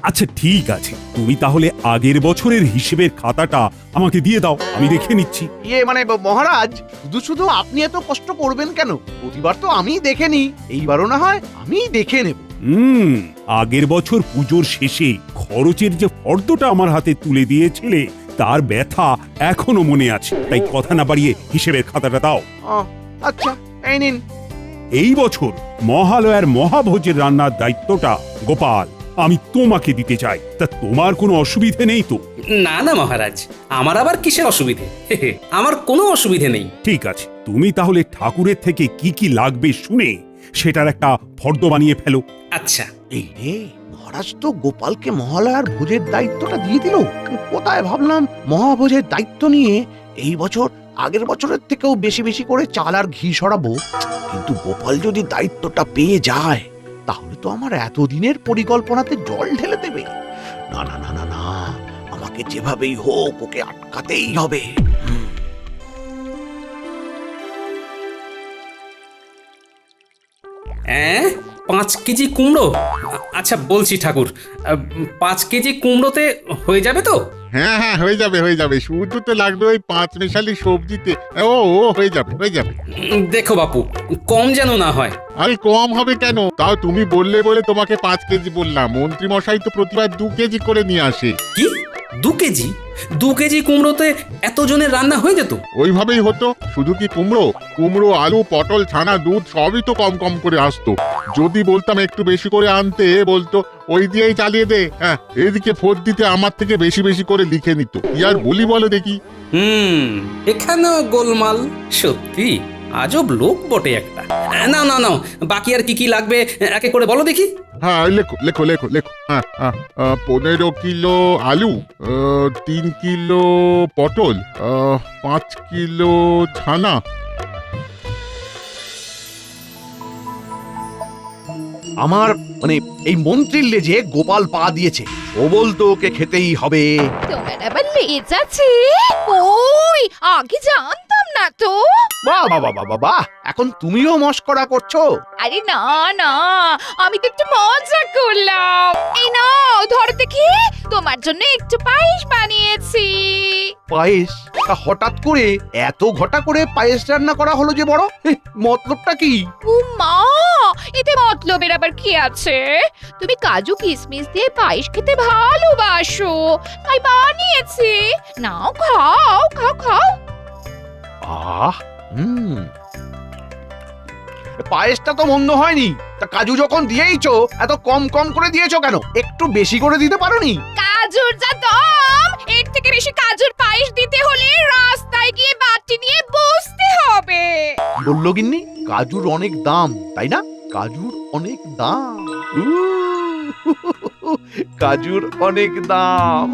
আচ্ছা ঠিক আছে, তুমি তাহলে আগের বছরের হিসেবের খাতাটা আমাকে দিয়ে দাও, আমি দেখে নিচ্ছি। মানে মহারাজ, শুধু শুধু আপনি এত কষ্ট করবেন কেন? প্রতিবার তো আমি দেখে নিই, এইবারও না হয় আমি দেখে নেব। আগের বছর পুজোর শেষে খরচের যে ফর্দটা আমার হাতে তুলে দিয়েছিলে তার ব্যথা এখনো মনে আছে, তাই কথা না বাড়িয়ে হিসেবের খাতাটা দাও। আচ্ছা, এই নিন। এই বছর মহালয়ার মহাভোজের রান্নার দায়িত্বটা গোপাল আমি তোমাকে দিতে চাই, তা তোমার কোনো অসুবিধে নেই তো? না না মহারাজ, আমার আবার কিসের অসুবিধে? আমার কোনো অসুবিধে নেই। ঠিক আছে, তুমি তাহলে ঠাকুরের থেকে কি কি লাগবে শুনে সেটার একটা ফর্দ বানিয়ে ফেলো। আচ্ছা। এই রে, মহারাজ তো গোপালকে মহালয়ার ভোজের দায়িত্বটা দিয়ে দিল। কোথায় ভাবলাম মহাভোজের দায়িত্ব নিয়ে এই বছর আগের বছরের থেকেও বেশি বেশি করে চাল আর ঘি সরাবো। কিন্তু গোপাল যদি দায়িত্বটা পেয়ে যায় তাহলে তো আমার এতদিনের পরিকল্পনাতে জল ঢেলে দেবে। না না না না না, আমাকে যেভাবেই হোক ওকে আটকাতেই হবে। হ্যাঁ, 5 কেজি কুমড়ো? আচ্ছা বলছি ঠাকুর, 5 কেজি কুমড়োতে হয়ে যাবে তো? হ্যাঁ হ্যাঁ, হয়ে যাবে হয়ে যাবে। শুধু তো লাগবে ওই 5 মেশালি সবজিতে। ও ও হয়ে যাবে হয়ে যাবে। দেখো বাপু, কম যেন না হয়। আরে কম হবে কেন? তাও তুমি বললে বলে তোমাকে 5 কেজি বললাম। মন্ত্রী মশাই তো প্রতিবার 2 কেজি করে নিয়ে আসে। কি 2 কেজি? 2 কেজি কুমড়োতে এতজনের রান্না হয়ে যেত? ওইভাবেই হতো। শুধু কি কুমড়ো, কুমড়ো, আলু, পটল, ছানা, দুধ সবই তো কম কম করে আসতো। যদি বলতাম একটু বেশি করে আনতে, বলতো ওই দিয়েই চালিয়ে দে। হ্যাঁ, এদিকে ফোর দিতে আমার থেকে বেশি বেশি করে লিখে নিত। কি আর বলি বলো দেখি। এখানেও গোলমাল। সত্যি আজব লোক বটে একটা। না না না, বাকি আর কি কি লাগবে একে করে বলো দেখি। হ্যাঁ, লেখো লেখো লেখো লেখো। হ্যাঁ হ্যাঁ, 15 কিলো আলু, 3 কিলো পটল, 5 কিলো ছানা। আমার মানে এই মন্ত্রীর লেজে গোপাল পা দিয়েছে, ও বলতো ওকে খেতেই হবে। তোমার আবার লেজ আছে? ওই আগে জানতাম না তো। বাহ বাহ বাহ বাহ বাহ, এখন তুমিও মস্করা করছো? আরে না না, আমি তো একটু মজা করলাম। এই নাও ধরো দেখি, তোমার জন্য একটু পায়েস বানিয়েছি। পায়েস? তা হঠাৎ করে এত ঘটা করে পায়েস রান্না করা হলো যে বড়, মতলবটা কি? ও মা, এতে মতলবের আবার কি আছে? তুমি কাজু কিশমিশ দিয়ে পায়েস খেতে ভালোবাসো, তাই বানিয়েছি। নাও খাও খাও খাও। আহ, পায়েসটা তো মন্দ হয়নি। তা কাজু যখন দিয়েইছো, এত কম কম করে দিয়েছো কেন? একটু বেশি করে দিতে পারোনি? কাজুর যা দাম, এর থেকে বেশি কাজুর পায়েস দিতে হলে রাস্তায় গিয়ে বাটি নিয়ে বসতে হবে। বললো গিন্নি কাজুর অনেক দাম, তাই না? কাজুর অনেক দাম। কাজুর অনেক দাম।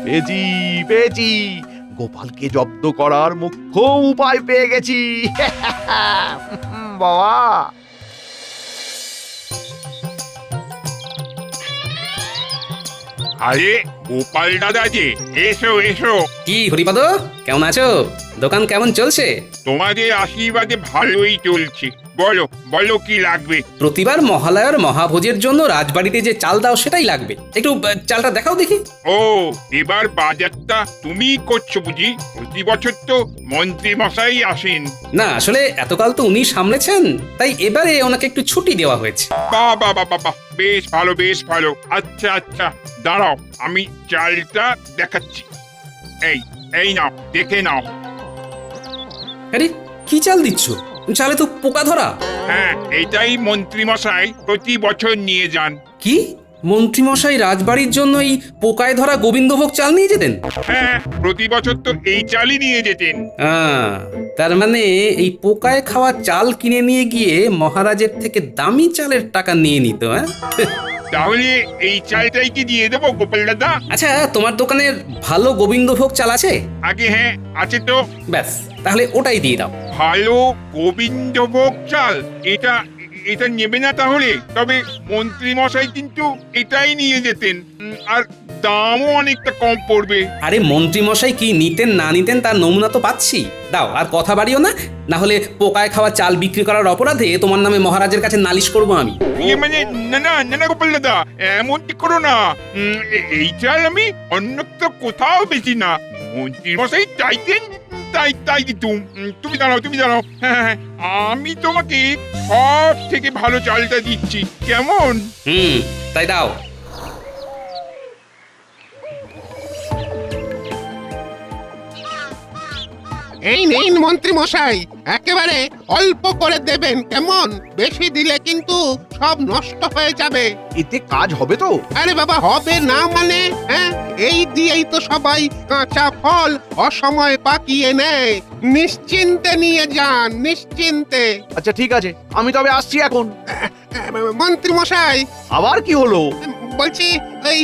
পেয়েছি পেয়েছি, গোপালকে জব্দ করার মুখ্য উপায় পেয়ে গেছি। বাবা, আরে গোপাল দাদা যে, এসো এসো। কি হরিপদ, কেমন আছো? দোকান কেমন চলছে? তোমাদের আশীর্বাদে ভালোই চলছে। বলো বলো কি লাগবে? প্রতিবার মহালয়ার মহাভোজের জন্য রাজবাড়িতে যে চাল দাও সেটাই লাগবে। একটু চালটা দেখাও দেখি। ও, এবার বাজারটা তুমি করছো বুঝি? প্রতি বছর তো মন্ত্রী মশাই আসেন। না আসলে এতকাল তো উনি সামলেছেন, তাই এবারে ওনাকে একটু ছুটি দেওয়া হয়েছে। বাহ বাহ বাহ বাহ, বেশ ভালো বেশ ভালো। আচ্ছা আচ্ছা, দাঁড়াও আমি চালটা দেখাচ্ছি। এই এই নাও, দেখে নাও। আরে কি চাল দিচ্ছ? চালে তো পোকা ধরা। হ্যাঁ, এটাই মন্ত্রী মশাই প্রতি বছর নিয়ে যান। কি মন্ত্রীমশাই রাজবাড়ির জন্য এই পোকায় ধরা গোবিন্দভোগ চাল নিয়ে যেতেন? হ্যাঁ, প্রতি বছর তো এই চালই নিয়ে যেতেন। তার মানে এই পোকায় খাওয়া চাল কিনে নিয়ে গিয়ে মহারাজের থেকে দামি চালের টাকা নিয়ে নিত। তাহলে এই চালটাই কি দিয়ে দেবো গোপাল দাদা? আচ্ছা, তোমার দোকানের ভালো গোবিন্দভোগ চাল আছে? আগে হ্যাঁ আছে তো। ব্যাস, তাহলে ওটাই দিয়ে দাও। ভালো গোবিন্দভোগ চাল? এটা এটা নেবে না তাহলে? তবে মন্ত্রী মশাই কিন্তু এটাই নিয়ে যেতেন। আর দামও অনেকটা কম পড়বে। আরে মন্ত্রী মশাই কি নিতেন না নিতেন তার নমুনা তো পাচ্ছি। দাও আর কথা বাড়িও না, না হলে পোকায় খাওয়া চাল বিক্রি করার অপরাধে তোমার নামে মহারাজের কাছে নালিশ করব আমি। মানে না না না না গোপাল দাদা, এমনটি করো না। এই চাল আমি অন্যত্র কোথাও বেশি না, মন্ত্রী মশাই চাইতেন তাই তাই দিতুম। তুমি দাঁড়াও, তুমি দাঁড়াও। হ্যাঁ হ্যাঁ, আমি তোমাকে সব থেকে ভালো চালটা দিচ্ছি, কেমন? তাই দাও। এই নিন মন্ত্রী মশাই, একেবারে অল্প করে দেবেন কেমন? বেশি দিলে কিন্তু সব নষ্ট হয়ে যাবে। এতে কাজ হবে তো? আরে বাবা, হবে না মানে? হ্যাঁ, এই দিয়েই তো সবাই কাঁচা ফল অসময়ে পাকিয়ে নেয়। নিশ্চিন্তে নিয়ে যান, নিশ্চিন্তে। আচ্ছা ঠিক আছে, আমি তবে আসছি এখন। মন্ত্রী মশাই, আবার কি হলো? বলছি ওই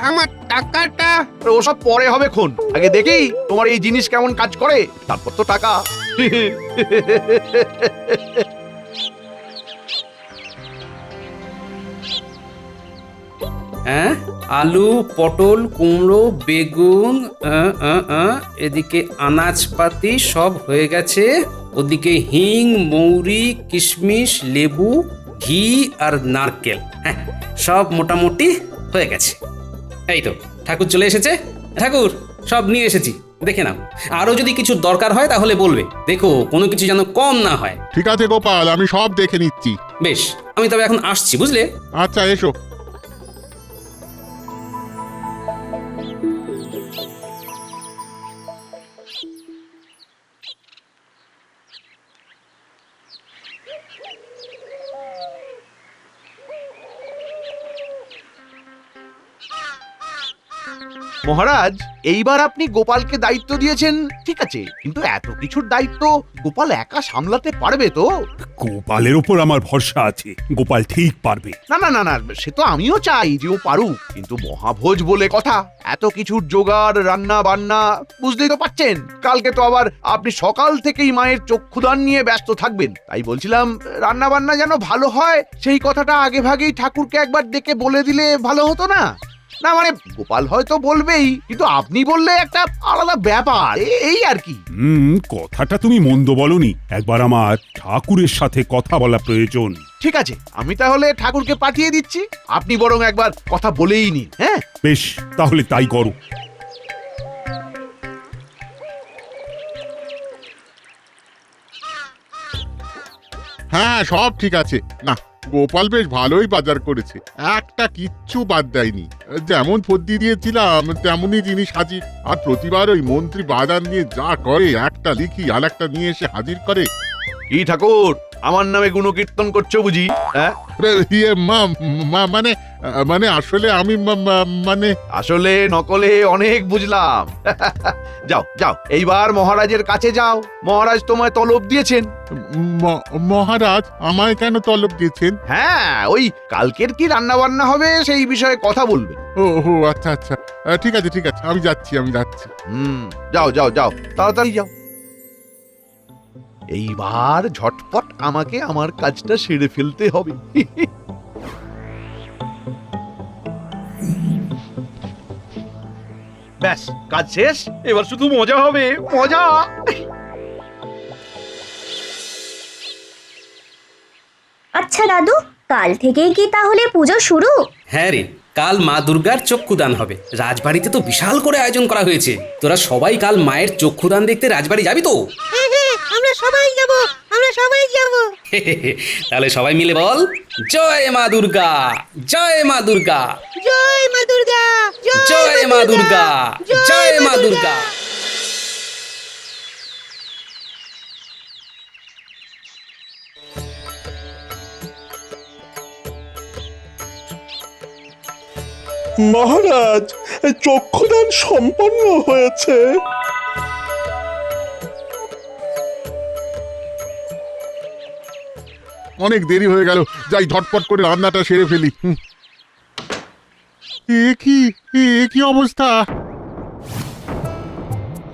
আমার টাকাটা। ওসব পরে হবে খন, আগে দেখি তোমার এই জিনিস কেমন কাজ করে, তারপর তো টাকা। হ্যাঁ, আলু, পটল, কুমড়ো, বেগুন, এদিকে আনাজপাতি সব হয়ে গেছে। ওদিকে হিং, মৌরি, কিশমিশ, লেবু, ঘি আর নারকেল, হ্যাঁ সব মোটামুটি হয়ে গেছে। এই তো ঠাকুর চলে এসেছে। ঠাকুর, সব নিয়ে এসেছি, দেখে নাও। আরো যদি কিছু দরকার হয় তাহলে বলবে, দেখো কোনো কিছু যেন কম না হয়। ঠিক আছে গোপাল, আমি সব দেখে নিচ্ছি। বেশ, আমি তবে এখন আসছি, বুঝলে? আচ্ছা এসো। মহারাজ, এইবার আপনি গোপালকে দায়িত্ব দিয়েছেন ঠিক আছে, কিন্তু এত কিছুর দায়িত্ব গোপাল একা সামলাতে পারবে তো? গোপালের ওপর আমার ভরসা আছে, গোপাল ঠিক পারবে। না না না না, সে তো আমিও চাই যে ও পারুক, কিন্তু মহাভোজ বলে কথা, এত কিছুর জোগাড়, রান্না বান্না, বুঝতেই তো পাচ্ছেন। কালকে তো আবার আপনি সকাল থেকেই মায়ের চক্ষুদান নিয়ে ব্যস্ত থাকবেন, তাই বলছিলাম রান্না বান্না যেন ভালো হয় সেই কথাটা আগে ভাগেই ঠাকুরকে একবার ডেকে বলে দিলে ভালো হতো না? না মানে গোপাল হয়তো বলবেই, কিন্তু আপনি বললে একটা আলাদা ব্যাপার, এই আর কি। কথাটা তুমি মন্দ বলনি, একবার আমার ঠাকুরের সাথে কথা বলা প্রয়োজন। ঠিক আছে, আমি তাহলে ঠাকুরকে পাঠিয়ে দিচ্ছি, আপনি বরং একবার কথা বলেই নিন। হ্যাঁ বেশ, তাহলে তাই করো। হ্যাঁ সব ঠিক আছে। না, গোপাল বেশ ভালোই বাজার করেছে, একটা কিচ্ছু বাদ দেয়নি। যেমন ফদ্দি দিয়েছিলাম তেমনই জিনিস হাজির। আর প্রতিবার ওই মন্ত্রী বাজার নিয়ে যা করে, একটা লিখি আর একটা নিয়ে এসে হাজির করে। কি ঠাকুর, আমার নামে গুণকীর্তন করছো বুঝি? হ্যাঁ, ইয়ে মানে মানে আসলে আমি মানে আসলে নকলে অনেক বুঝলাম। যাও যাও, এইবার মহারাজের কাছে যাও, মহারাজ তোমায় তলব দিয়েছেন। মহারাজ আমায় কেন তলব দিয়েছেন? হ্যাঁ, ওই কালকের কি রান্না বান্না হবে সেই বিষয়ে কথা বলবে। ও আচ্ছা আচ্ছা, ঠিক আছে ঠিক আছে, আমি যাচ্ছি। যাও যাও যাও, তাড়াতাড়ি যাও। এইবার ঝটপট আমাকে আমার কাজটা সেরে ফেলতে হবে। ব্যাস, কাজ শেষ, এবার শুধু মজা হবে, মজা। আচ্ছা দাদু, কাল থেকেই কি তাহলে পুজো শুরু? হ্যাঁ রে, কাল মা দুর্গার চক্ষুদান হবে। রাজবাড়িতে তো বিশাল করে আয়োজন করা হয়েছে। তোরা সবাই কাল মায়ের চক্ষুদান দেখতে রাজবাড়ি যাবি তো? আমরা সবাই যাব, আমরা সবাই যাব। তাহলে সবাই মিলে বল, জয় মা দুর্গা, জয় মা দুর্গা, জয় মা দুর্গা, জয় মা দুর্গা, জয় মা দুর্গা। মহারাজ, চক্ষুদান সম্পন্ন হয়েছে। অনেক দেরি হয়ে গেল, যাই ঝটপট করে রান্নাটা সেরে ফেলি। এ কি অবস্থা!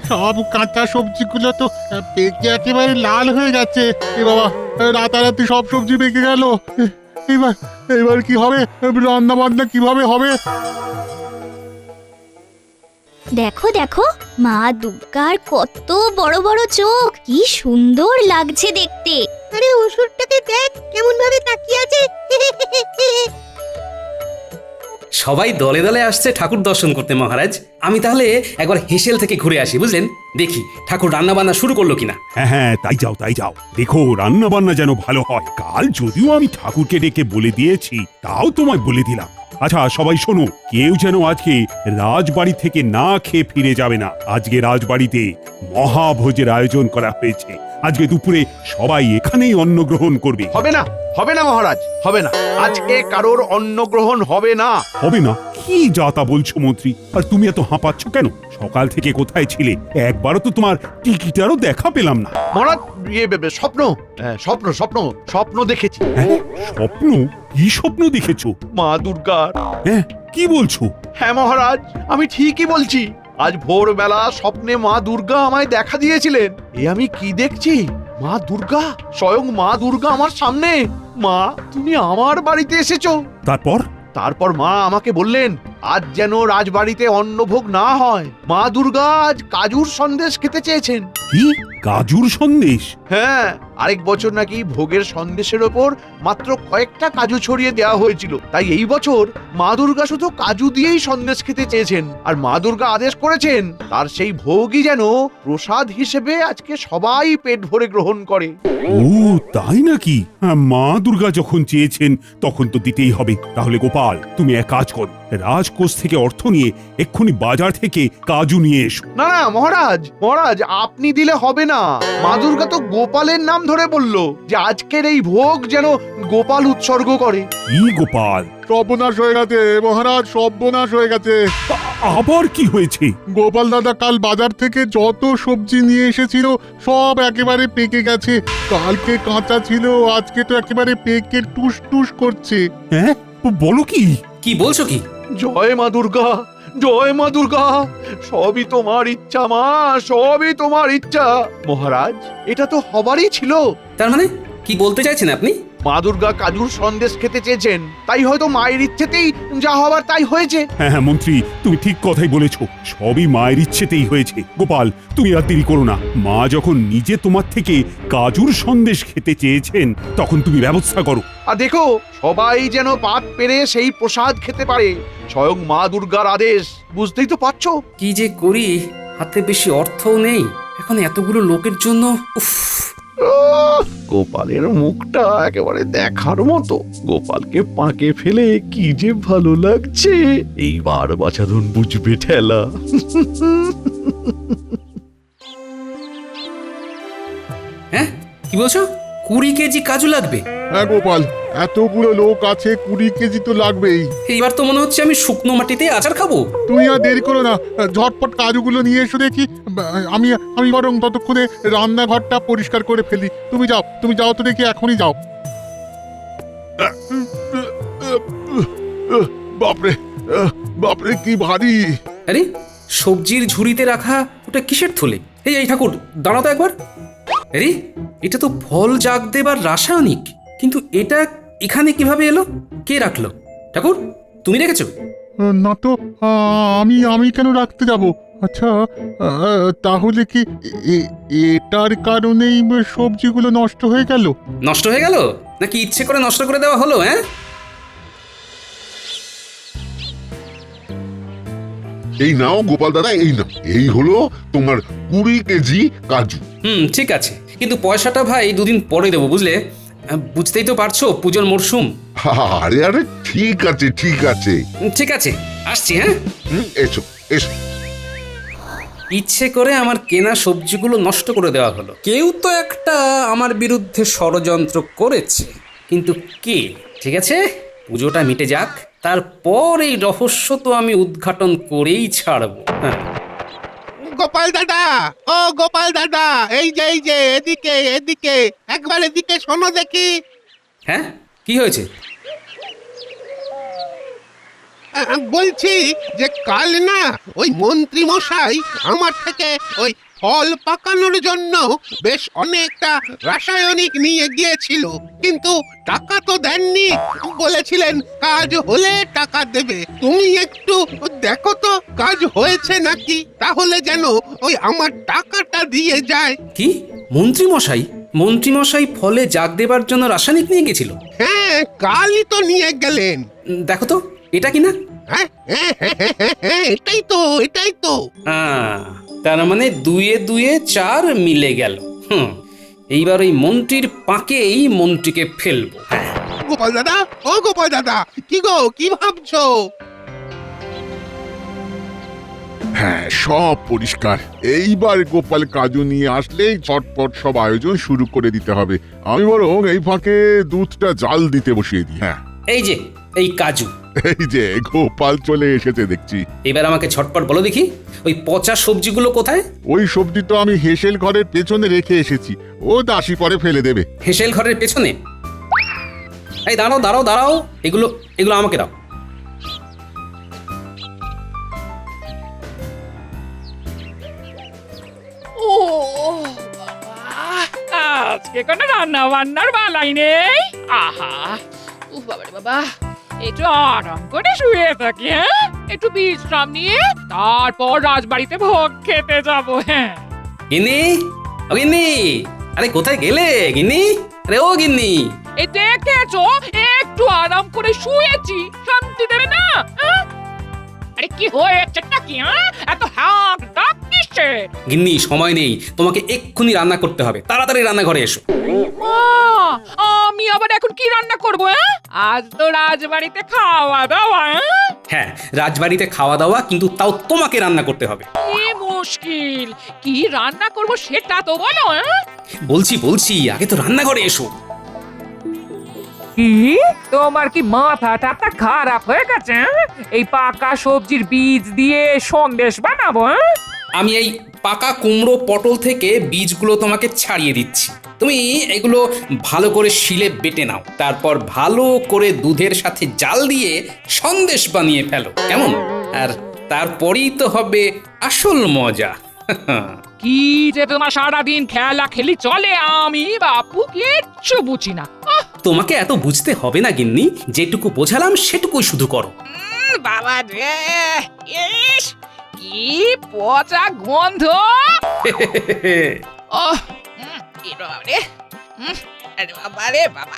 সব কাঁচা সবজিগুলো তো পেকে একেবারে লাল হয়ে গেছে। এ বাবা, রাতারাতি সব সবজি পেকে গেল। এবার কি হবে? রান্না বান্না কিভাবে হবে? দেখো দেখো মা দুর্গার কত বড় বড় চোখ, কি সুন্দর লাগছে দেখতে। আরে অসুরটাকে দেখ কেমন ভাবে তাকিয়ে আছে। সবাই দলে দলে আসছে ঠাকুর দর্শন করতে মহারাজ। আমি তাহলে একবার হেসেল থেকে ঘুরে আসি, বুঝলেন? দেখি ঠাকুর রান্না বান্না শুরু করলো কিনা। হ্যাঁ হ্যাঁ, তাই যাও তাই যাও। দেখো রান্না বান্না যেন ভালো হয়। কাল যদিও আমি ঠাকুরকে ডেকে বলে দিয়েছি, তাও তোমায় বলে দিলাম। আচ্ছা সবাই শোনো, কেউ যেন আজকে রাজবাড়ি থেকে না খেয়ে ফিরে যাবে না। আজকে রাজবাড়িতে মহাভোজের আয়োজন করা হয়েছে। আজকে দুপুরে সবাই এখানেই অন্ন গ্রহণ করবে। হবে না, হবে না মহারাজ, হবে না। আজকে কারোর অন্ন গ্রহণ হবে না। হবে না? কি যা তা বলছো মন্ত্রী? আর তুমি এত হাঁপাচ্ছ কেন? সকাল থেকে কোথায় ছিলে? একবারও তো তোমার টিকিটারও দেখা পেলাম না। মহারাজ স্বপ্ন, স্বপ্ন স্বপ্ন স্বপ্ন দেখেছি। হ্যাঁ, স্বপ্ন? কি স্বপ্ন দেখেছো? মা দুর্গার। হ্যাঁ, কি বলছো? হ্যাঁ মহারাজ, আমি ঠিকই বলছি। আজ ভোরবেলা স্বপ্নে মা দুর্গা আমায় দেখা দিয়েছিলেন। এ আমি কি দেখছি? মা দুর্গা, স্বয়ং মা দুর্গা আমার সামনে। মা, তুমি আমার বাড়িতে এসেছো। তারপর মা আমাকে বললেন আজ যেন রাজবাড়িতে অন্নভোগ না হয়। মা দুর্গা আজ কাজুর সন্দেশ খেতে চেয়েছেন। কি কাজুর সন্দেশ? হ্যাঁ, আরেক বছর নাকি ভোগের সন্দেশের ওপর মাত্র কয়েকটা কাজু ছড়িয়ে দেওয়া হয়েছিল। তাই এই বছর মা দুর্গা শুধু কাজু দিয়েই সন্দেশ খেতে চেয়েছেন। আর মা দুর্গা আদেশ করেছেন তার সেই ভোগই যেন প্রসাদ হিসেবে আজকে সবাই পেট ভরে গ্রহণ করে। ও তাই নাকি? হ্যাঁ, মা দুর্গা যখন চেয়েছেন তখন তো দিতেই হবে। তাহলে গোপাল, তুমি এক কাজ করো, রাজকোষ থেকে অর্থ নিয়ে এক্ষুনি বাজার থেকে কাজু নিয়ে এসো। না না মহারাজ, মহারাজ আপনি দিলে হবে না। মা দুর্গা তো গোপালের নাম ধরে বলল যে আজকের এই ভোগ যেন গোপাল উৎসর্গ করে। কি গোপাল? সর্বনাশ হয়ে গেছে মহারাজ, সর্বনাশ হয়ে গেছে। আবার কি হয়েছে? গোপাল দাদা কাল বাজার থেকে যত সবজি নিয়ে এসেছিল সব একেবারে পেকে গেছে। কালকে কাঁচা ছিল, আজকে তো একেবারে পেকে টুস টুস করছে। হ্যাঁ, বলো কি? কি বলছো কি? জয় মা দুর্গা, জয় মা দুর্গা। সবই তোমার ইচ্ছা মা, সবই তোমার ইচ্ছা। মহারাজ, এটা তো হবারই ছিল। তার মানে কি বলতে চাইছেন আপনি? মা দুর্গা কাজুর সন্দেশ খেতে চেয়েছেন, তাই হয়তো মায়ের ইচ্ছেতেই যা হবার তাই হয়েছে। হ্যাঁ হ্যাঁ মন্ত্রী, তুমি ঠিক কথাই বলেছ। সবই মায়ের ইচ্ছেতেই হয়েছে। গোপাল, তুমি আর দেরি করো না। মা যখন নিজে তোমার থেকে কাজুর সন্দেশ খেতে চেয়েছেন, তখন তুমি ব্যবস্থা করো। আর দেখো সবাই যেন পাত পেরে সেই প্রসাদ খেতে পারে। স্বয়ং মা দুর্গার আদেশ, বুঝতেই তো পারছো। কি যে করি, হাতে বেশি অর্থও নেই এখন এতগুলো লোকের জন্য। উফ, গোপালের মুখটা একেবারে দেখার মতো। গোপালকে পাকে ফেলে কি যে ভালো লাগছে। এইবার বাছাধন বুঝবে ঠেলা। হ্যাঁ কি বলছো? 20 কেজি কাজু লাগবে? হ্যাঁ গোপাল, এতগুলো লোক আছে, 20 কেজি তো লাগবেই। এইবার তো মনে হচ্ছে আমি শুকনো মাটিতে আচার খাবো। তুমি আর দেরি করো না, ঝটপট কাজুগুলো নিয়ে এসো দেখি। আমি আমি বরং ততক্ষণে রান্নাঘরটা পরিষ্কার করে ফেলি। তুমি যাও, তুমি যাও তো দেখি, এখনই যাও। বাপরে, বাপরে কি ভারী। আরে সবজির ঝুড়িতে রাখা ওটা কিসের থলে? এই ঠাকুর দাঁড়াও তো একবার। আরে এটা তো ফল জাগ দেবার রাসায়নিক, কিন্তু এটা এখানে কিভাবে এলো? কে রাখলো? ঠাকুর তুমি রেখেছো? না তো, আমি কেন রাখতে যাব? আচ্ছা, তাহলে কি এটার কারণেই সবজিগুলো নষ্ট হয়ে গেল? নষ্ট হয়ে গেল নাকি ইচ্ছে করে নষ্ট করে দেওয়া হলো? হ্যাঁ, এই নাও গোপাল দাদা, এই নাও, এই হলো তোমার 20 কেজি কাজু। ঠিক আছে, কিন্তু পয়সাটা ভাই দুদিন পরে দেবো, বুঝলে? বুঝতেই তো পারছো পুজোর মরশুম। আরে আরে ঠিক আছে ঠিক আছে। ঠিক আছে, আসছি। হ্যাঁ, এসো এসো। ইচ্ছে করে আমার কেনা সবজিগুলো নষ্ট করে দেওয়া হলো। কেউ তো একটা আমার বিরুদ্ধে ষড়যন্ত্র করেছে, কিন্তু কে? ঠিক আছে, পুজোটা মিটে যাক, তারপর এই রহস্য তো আমি উদ্ঘাটন করেই ছাড়বো। হ্যাঁ, গোপাল দাদা, ও গোপাল দাদা, এই যে এদিকে এদিকে, একবার এদিকে শোনো দেখি। হ্যাঁ, কি হয়েছে? বলছি যে কাল না ওই মন্ত্রী মশাই আমার থেকে ওই ফল পাকানোর জন্য বেশ অনেকটা রাসায়নিক নিয়ে গিয়েছিল, কিন্তু টাকা তো দেননি। বলেছিলেন কাজ হলে টাকা দেবে। তুমি একটু দেখো তো কাজ হয়েছে নাকি, তাহলে যেন ওই আমার টাকাটা দিয়ে যায়। কি মন্ত্রী মশাই ফলে জাগ দেবার জন্য রাসায়নিক নিয়ে গেছিল? হ্যাঁ, কালই তো নিয়ে গেলেন। দেখো তো এটা কি না? হ্যাঁ, এটাই তো। তার মানে 2 এ 2 4 মিলে গেল। এইবার ওই মন্ত্রীর পাকেই মন্ত্রীকে ফেলবো। হ্যাঁ। গোপাল দাদা, ও গোপাল দাদা, কি গো, কি ভাবছো? হ্যাঁ, সব পরিষ্কার। এইবার গোপাল কাজু নিয়ে আসলেই চটপট সব আয়োজন শুরু করে দিতে হবে। আমি বরং এই ফাঁকে দুধটা জাল দিতে বসিয়ে দিই। হ্যাঁ, এই যে এই কাজু। এই যে গোপাল চলে এসেছে দেখছি। এবার আমাকে ঝটপট বলো দেখি, ওই পচা সবজিগুলো কোথায়? ওই সবজি তো আমি হেসেল ঘরের পেছনে রেখে এসেছি, ও দাসী পরে ফেলে দেবে। হেসেল ঘরের পেছনে? এই দাঁড়াও, এগুলো আমাকে দাও। ও বাবা, আজকে কোনো রান্না বান্নার বালাই নেই। আহা, বাবারে বাবা, একটু আরাম করে শুয়ে থাকি। হ্যাঁ, একটু বিশ্রাম নিয়ে তারপর রাজবাড়িতে ভোগ খেতে যাব। হ্যাঁ গিন্নি, আরে কোথায় গেলে গিন্নি? আরে ও গিন্নি, এই দেখেছো, একটু আরাম করে শুয়েছি, শান্তি দেবে না? আরে কি হয়েছে নাকি? এত হাঁক ডাক কিসে? গিন্নি সময় নেই, তোমাকে এক্ষুনি রান্না করতে হবে। তাড়াতাড়ি রান্নাঘরে এসো। আমি আবার এখন কি রান্না করবো? আজ তো রাজবাড়িতে খাওয়া দাওয়া। হ্যাঁ, রাজবাড়িতে খাওয়া দাওয়া, কিন্তু তাও তোমাকে রান্না করতে হবে। কি মুশকিল, কি রান্না করব সেটা তো বলো। বলছি, আগে তো রান্নাঘরে এসো। কি তোমার কি মাথাটা খারাপ হয়ে গেছে? এই পাকা সবজির বীজ দিয়ে সন্দেশ বানাবো? আমি এই পাকা কুমড়ো পটল থেকে বীজগুলো তোমাকে ছাড়িয়ে দিচ্ছি। তুমি এগুলো ভালো করে শিলে বেটে নাও, তারপর ভালো করে দুধের সাথে জাল দিয়ে সন্দেশ বানিয়ে ফেলো, কেমন? আর তারপরেই তো হবে আসল মজা। কি যে তোমার সারাদিন খেলা খেলি চলে, আমি বাপু কিচ্ছু বুঝি না। তোমাকে এত বুঝতে হবে না গিন্নি, যেটুকু বোঝালাম সেটুকুই শুধু করো। বাবা রে, ইস কি পচা গন্ধ। ওহ, বাবা রে বাবা।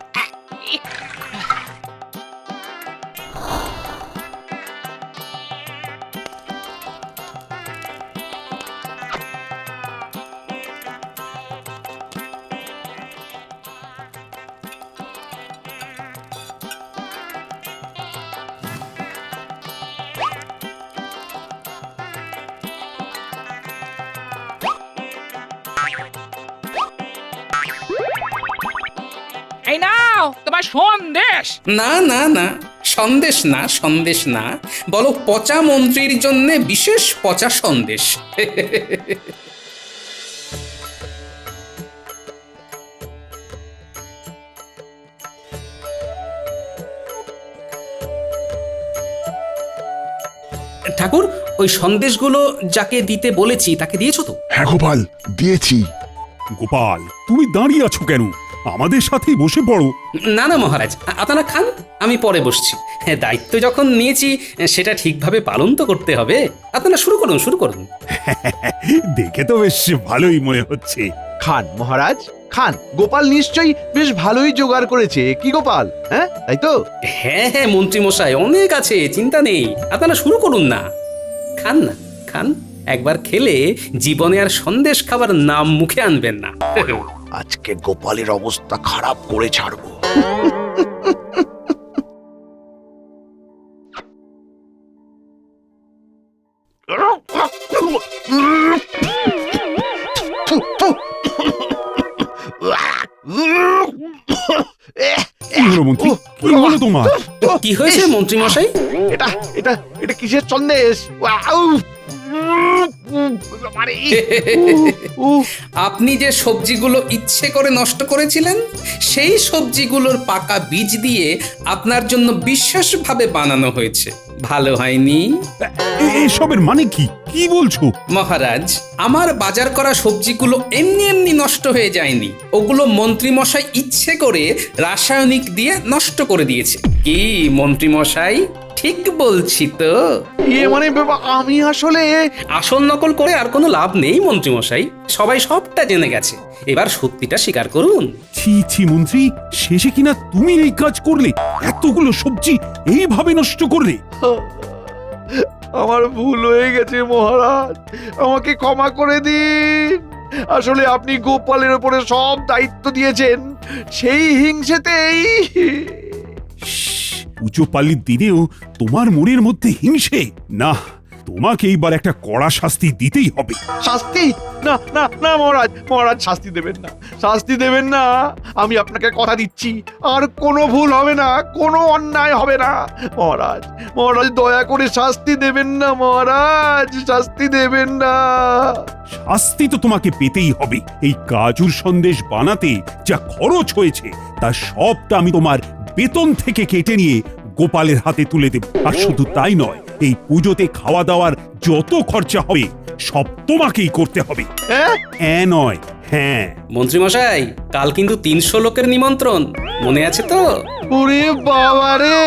এই নাও তোমার সন্দেশ। না, সন্দেশ না, বলো পচা মন্ত্রীর জন্য বিশেষ পচা সন্দেশ। ঠাকুর, ওই সন্দেশগুলো যাকে দিতে বলেছি তাকে দিয়েছো তো? হ্যাঁ গোপাল, দিয়েছি। গোপাল, তুমি দাঁড়িয়ে আছো কেন? আমাদের সাথেই বসে পড়ো। না মহারাজ, আপনারা খান, আমি পরে বসছি। দায়িত্ব যখন নিয়েছি সেটা ঠিকভাবে পালন তো করতে হবে। আপনারা শুরু করুন। দেখে তো বেশ ভালোই মনে হচ্ছে। খান মহারাজ, খান। গোপাল নিশ্চয়ই বেশ ভালোই জোগাড় করেছে, কি গোপাল? হ্যাঁ, তাই তো? হ্যাঁ মন্ত্রী মশাই, অনেক আছে, চিন্তা নেই। আপনারা শুরু করুন না, খান। একবার খেলে জীবনে আর সন্দেশ খাবার নাম মুখে আনবেন না। আজকে গোপালের অবস্থা খারাপ করে ছাড়বো। কি হলো মন্ত্রী, কি হলো তোমার? কি হয়েছে মন্ত্রী মশাই? এটা এটা এটা কিসের সন্দেশ? উফ, আপনি যে সবজিগুলো ইচ্ছে করে নষ্ট করেছিলেন সেই সবজিগুলোর পাকা বীজ দিয়ে আপনার জন্য বিশেষভাবে বানানো হয়েছে, ভালো হয়নি? এসবের মানে কি কি বলছো? মহারাজ, আমার বাজার করা সবজিগুলো এমনি এমনি নষ্ট হয়ে যায়নি, ওগুলো মন্ত্রীমশাই ইচ্ছে করে রাসায়নিক দিয়ে নষ্ট করে দিয়েছে। কি মন্ত্রীমশাই, ঠিক বলছি তো? মানে আমি আসলে আসল নকল করে আর কোনো লাভ নেই মন্ত্রীমশাই, সবাই সবটা জেনে গেছে, এবার সত্যিটা স্বীকার করুন। ছি ছি মন্ত্রী, শেষে কিনা তুমি এই কাজ করলে? এতগুলো সবজি এইভাবে নষ্ট করলে? আমার ভুল হয়ে গেছে মহারাজ, আমাকে ক্ষমা করে দিন। আসলে আপনি গোপালের উপরে সব দায়িত্ব দিয়েছেন, সেই হিংসেতেই। পুজো পাল্লির দিনেও তোমার মনের মধ্যে হিংসে? না, তোমাকে এইবার একটা কড়া শাস্তি দিতেই হবে। শাস্তি? না না না মহারাজ, মহারাজ শাস্তি দেবেন না, শাস্তি দেবেন না। আমি আপনাকে কথা দিচ্ছি, আর কোনো ভুল হবে না, কোনো অন্যায় হবে না। মহারাজ, মহারাজ দয়া করে শাস্তি দেবেন না, মহারাজ শাস্তি দেবেন না। শাস্তি তো তোমাকে পেতেই হবে। এই কাজুর সন্দেশ বানাতে যা খরচ হয়েছে তার সবটা আমি তোমার বেতন থেকে কেটে নিয়ে গোপালের হাতে তুলে দেব। আর শুধু তাই নয়, এই পুজোতে খাওয়া দাওয়ার যত খরচা হবে সব তোমাকেই করতে হবে। নয়, হ্যাঁ। মন্ত্রীমশাই, কাল কিন্তু 300 লোকের নিমন্ত্রণ, মনে আছে তো? ওরে বাবা রে!